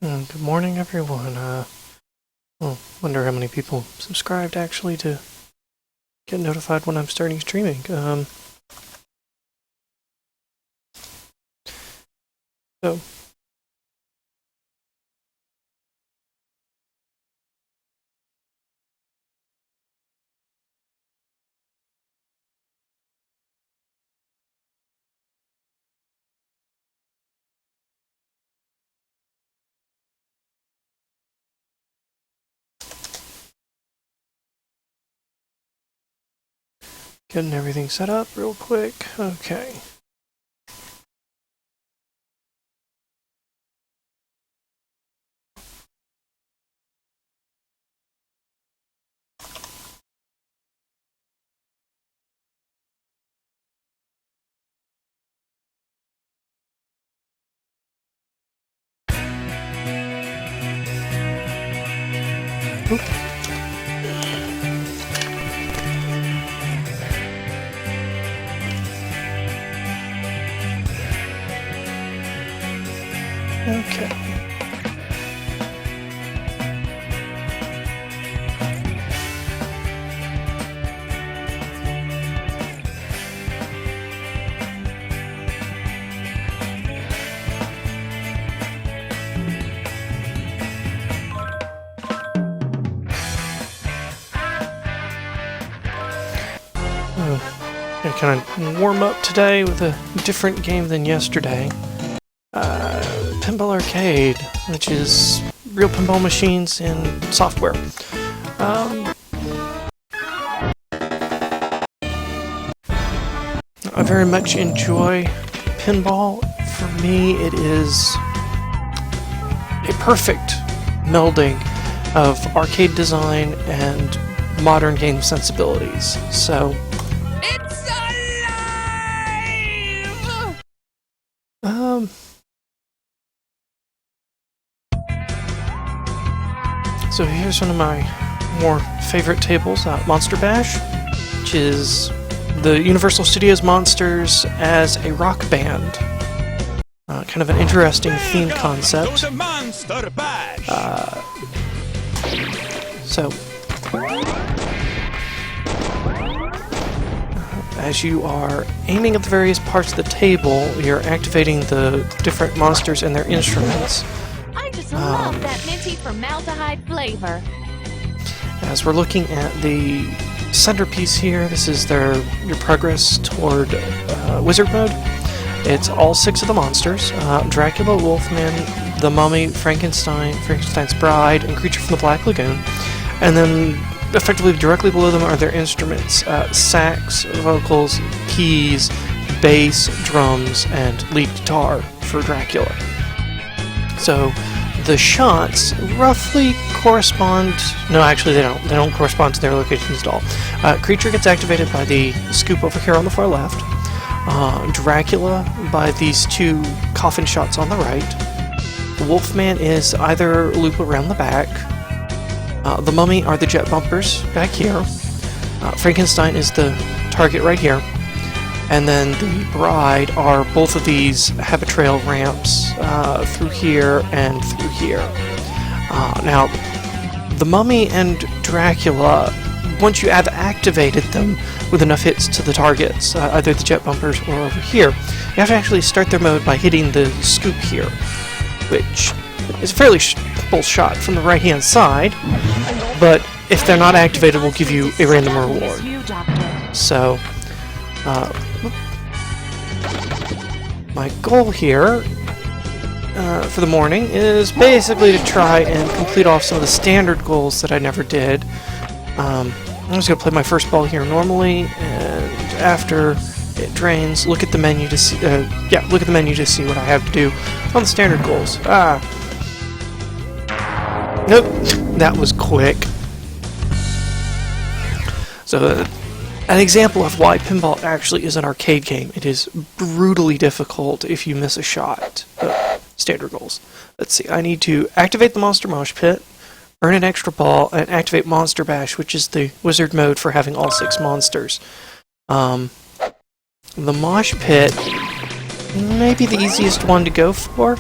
Good morning, everyone. Wonder how many people subscribed actually to get notified when I'm starting streaming. So getting everything set up real quick. Okay. Oop. Okay. I kind of warm up today with a different game than yesterday. Pinball Arcade, which is real pinball machines and software. I very much enjoy pinball. For me, it is a perfect melding of arcade design and modern game sensibilities. So, it's alive! So here's one of my more favorite tables, Monster Bash, which is the Universal Studios monsters as a rock band. Kind of an interesting theme concept. So, as you are aiming at the various parts of the table, you're activating the different monsters and their instruments. I just love that minty formaldehyde flavor. As we're looking at the centerpiece here, this is your progress toward wizard mode. It's all 6 of the monsters: Dracula, Wolfman, the Mummy, Frankenstein's Bride, and Creature from the Black Lagoon. And then, effectively directly below them are their instruments: sax, vocals, keys, bass, drums, and lead guitar for Dracula. So the shots roughly correspond. No, actually, they don't. They don't correspond to their locations at all. Creature gets activated by the scoop over here on the far left. Dracula by these 2 coffin shots on the right. The Wolfman is either a loop around the back. The Mummy are the jet bumpers back here. Frankenstein is the target right here. And then the Bride are both of these Habitrail ramps through here and through here. Now, the Mummy and Dracula, once you have activated them with enough hits to the targets, either the jet bumpers or over here, you have to actually start their mode by hitting the scoop here, which is a fairly simple shot from the right-hand side, but if they're not activated, we'll give you a random reward. So, my goal here for the morning is basically to try and complete off some of the standard goals that I never did. I'm just going to play my first ball here normally, and after it drains, look at the menu to see. Look at the menu to see what I have to do on the standard goals. Nope, that was quick. So, an example of why pinball actually is an arcade game. It is brutally difficult if you miss a shot. Standard goals. Let's see, I need to activate the Monster Mosh Pit, earn an extra ball, and activate Monster Bash, which is the wizard mode for having all 6 monsters. The Mosh Pit may be the easiest one to go for.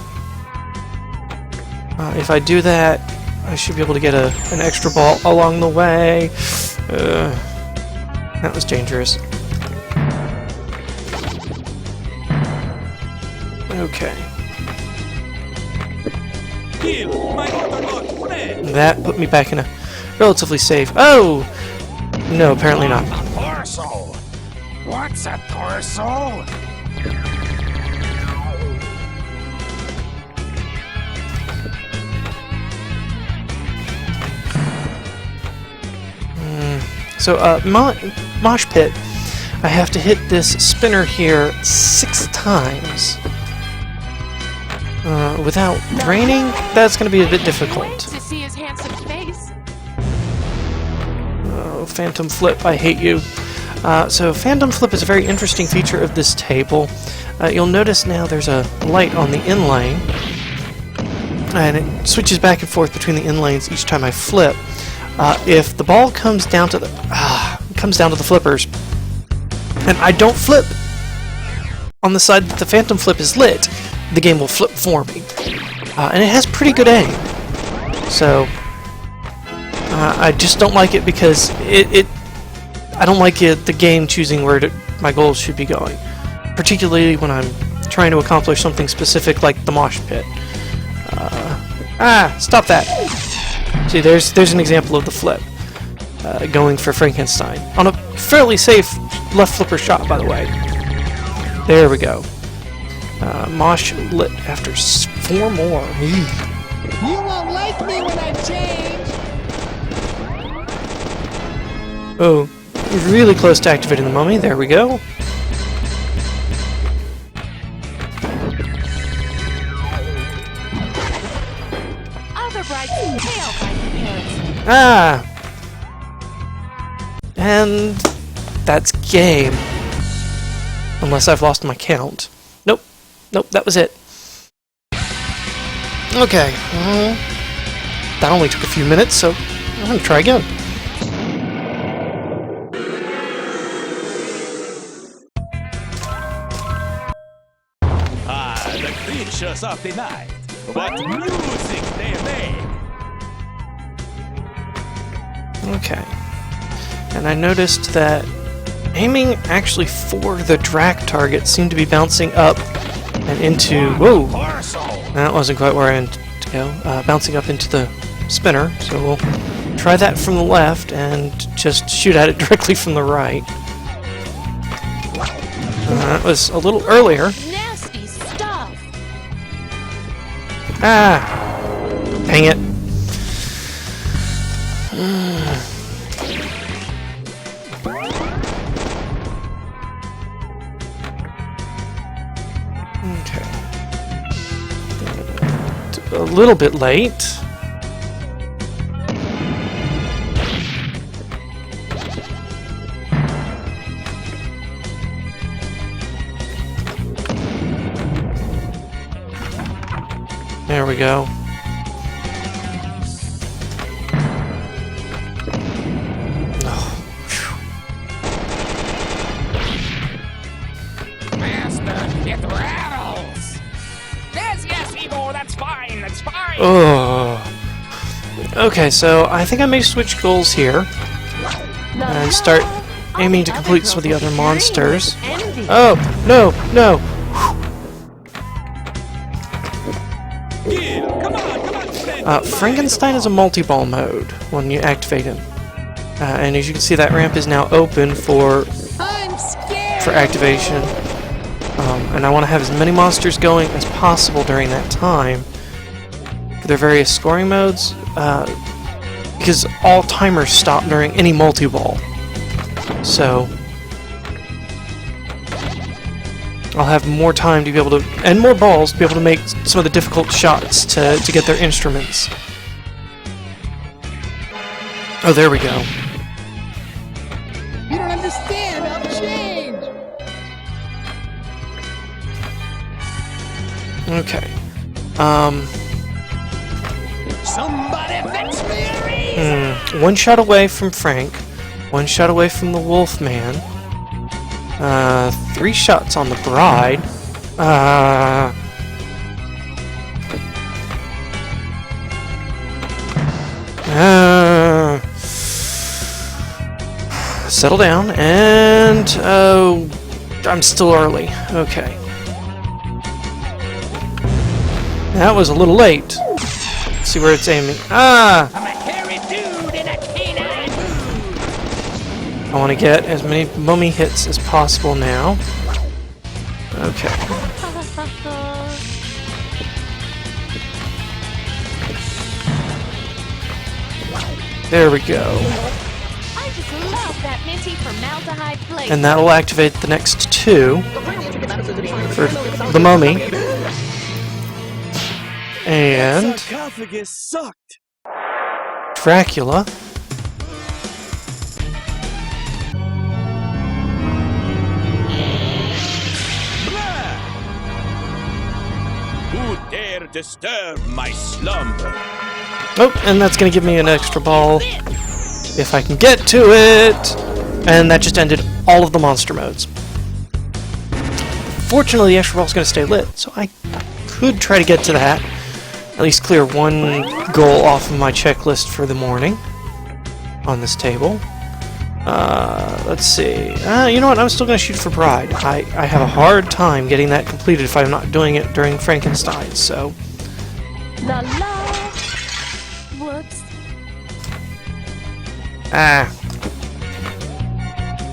If I do that, I should be able to get an extra ball along the way. That was dangerous. Okay. That put me back in a relatively safe... Oh! No, apparently not. Torso? What's a torso? So, mosh pit. I have to hit this spinner here 6 times. Without draining, that's going to be a bit difficult. To see his handsome face. Oh, Phantom Flip, I hate you. So Phantom Flip is a very interesting feature of this table. You'll notice now there's a light on the in lane, and it switches back and forth between the in lanes each time I flip. If the ball comes down to the flippers, and I don't flip on the side that the Phantom Flip is lit, the game will flip for me. And it has pretty good aim. So I just don't like it because I don't like the game choosing where my goals should be going, particularly when I'm trying to accomplish something specific like the mosh pit. Stop that! See, there's an example of the flip going for Frankenstein on a fairly safe left flipper shot, by the way. There we go. Mosh lit after 4 more. You won't like me when I change. Oh, really close to activating the mummy. There we go. Other brides pale by comparison. And that's game. Unless I've lost my count. Nope, that was it. Okay, that only took a few minutes, so I'm gonna try again. The creatures of the night. What music they make! Okay. And I noticed that aiming actually for the drag target seemed to be bouncing up and into... Whoa! That wasn't quite where I wanted to go. Bouncing up into the spinner, so we'll try that from the left and just shoot at it directly from the right. That was a little earlier. Nasty stuff. Dang it. Okay. A little bit late. There we go. It rattles. Yes, Igor, that's fine. Oh. Okay, so I think I may switch goals here and start aiming to complete some of the other monsters. Oh, no. Frankenstein is a multi-ball mode when you activate him. And as you can see, that ramp is now open for activation. And I want to have as many monsters going as possible during that time for their various scoring modes, because all timers stop during any multi-ball. So I'll have more time to be able to, and more balls to be able to make some of the difficult shots to get their instruments. Oh, there we go. You don't understand about change. Okay. Somebody fix me a reason. One shot away from Frank. One shot away from the Wolfman. 3 shots on the Bride. Settle down, and oh, I'm still early. Okay. That was a little late. Let's see where it's aiming. Ah! I'm a hairy dude in a canine mood. I want to get as many mummy hits as possible now. Okay. There we go. I just love that minty formaldehyde flavor. And that'll activate the next two for the mummy. And Sarcophagus sucked. Dracula. Blah! Who dare disturb my slumber? Oh, and that's going to give me an extra ball if I can get to it. And that just ended all of the monster modes. Fortunately, the extra ball is going to stay lit, so I could try to get to that. At least clear one goal off of my checklist for the morning on this table. Let's see. You know what? I'm still going to shoot for Bride. I have a hard time getting that completed if I'm not doing it during Frankenstein, so... La la. Whoops.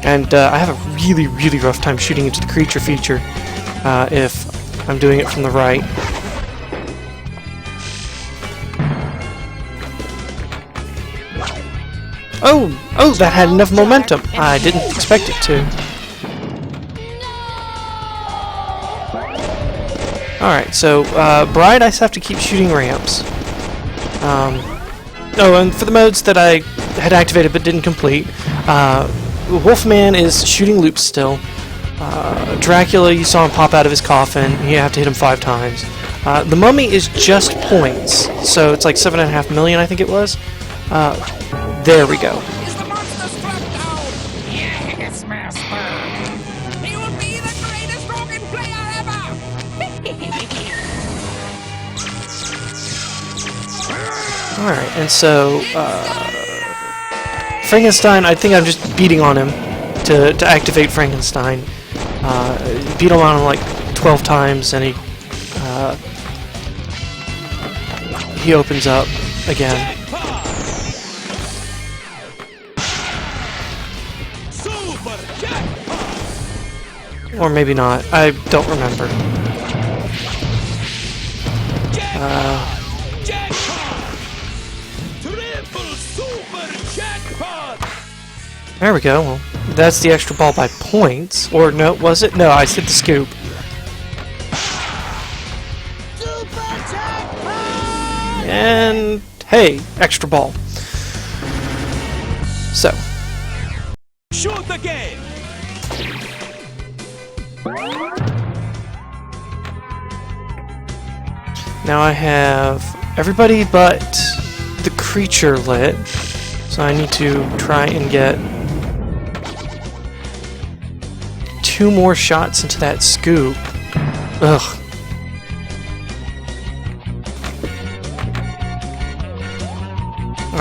And I have a really, really rough time shooting into the creature feature if I'm doing it from the right. Oh, that had enough momentum. I didn't expect it to. Alright, so Bride, I just have to keep shooting ramps. Oh, and for the modes that I had activated but didn't complete, Wolfman is shooting loops still. Dracula, you saw him pop out of his coffin. You have to hit him 5 times. The Mummy is just points, so it's like 7.5 million, I think it was. There we go. Is the monster struck down? Yes, master. He will be the greatest organ player ever. Alright, and so, Frankenstein, I think I'm just beating on him to activate Frankenstein. Beat him on him like 12 times, and he opens up again. Super jackpot! Or maybe not. I don't remember. Jackpot! Triple super jackpot! There we go. Well, that's the extra ball by points. Or no, was it? No, I hit the scoop. Super jackpot! And hey, extra ball. So, Shoot again! now I have everybody but the creature lit. So I need to try and get 2 more shots into that scoop. Ugh.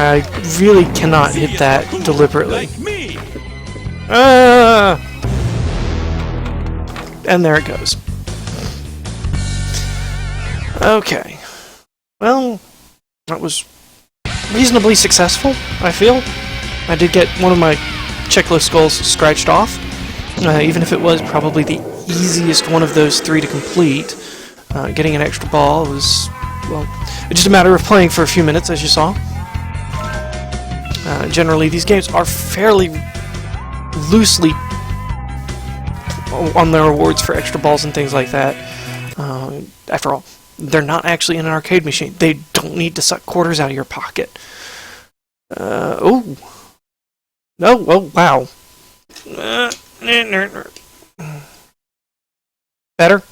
I really cannot hit that deliberately. Like me! And there it goes. Okay. Well, that was reasonably successful, I feel. I did get one of my checklist goals scratched off, even if it was probably the easiest one of those 3 to complete. Getting an extra ball was, well, just a matter of playing for a few minutes, as you saw. Generally, these games are fairly loosely on their rewards for extra balls and things like that. After all, they're not actually in an arcade machine. They don't need to suck quarters out of your pocket. Oh, wow. Better?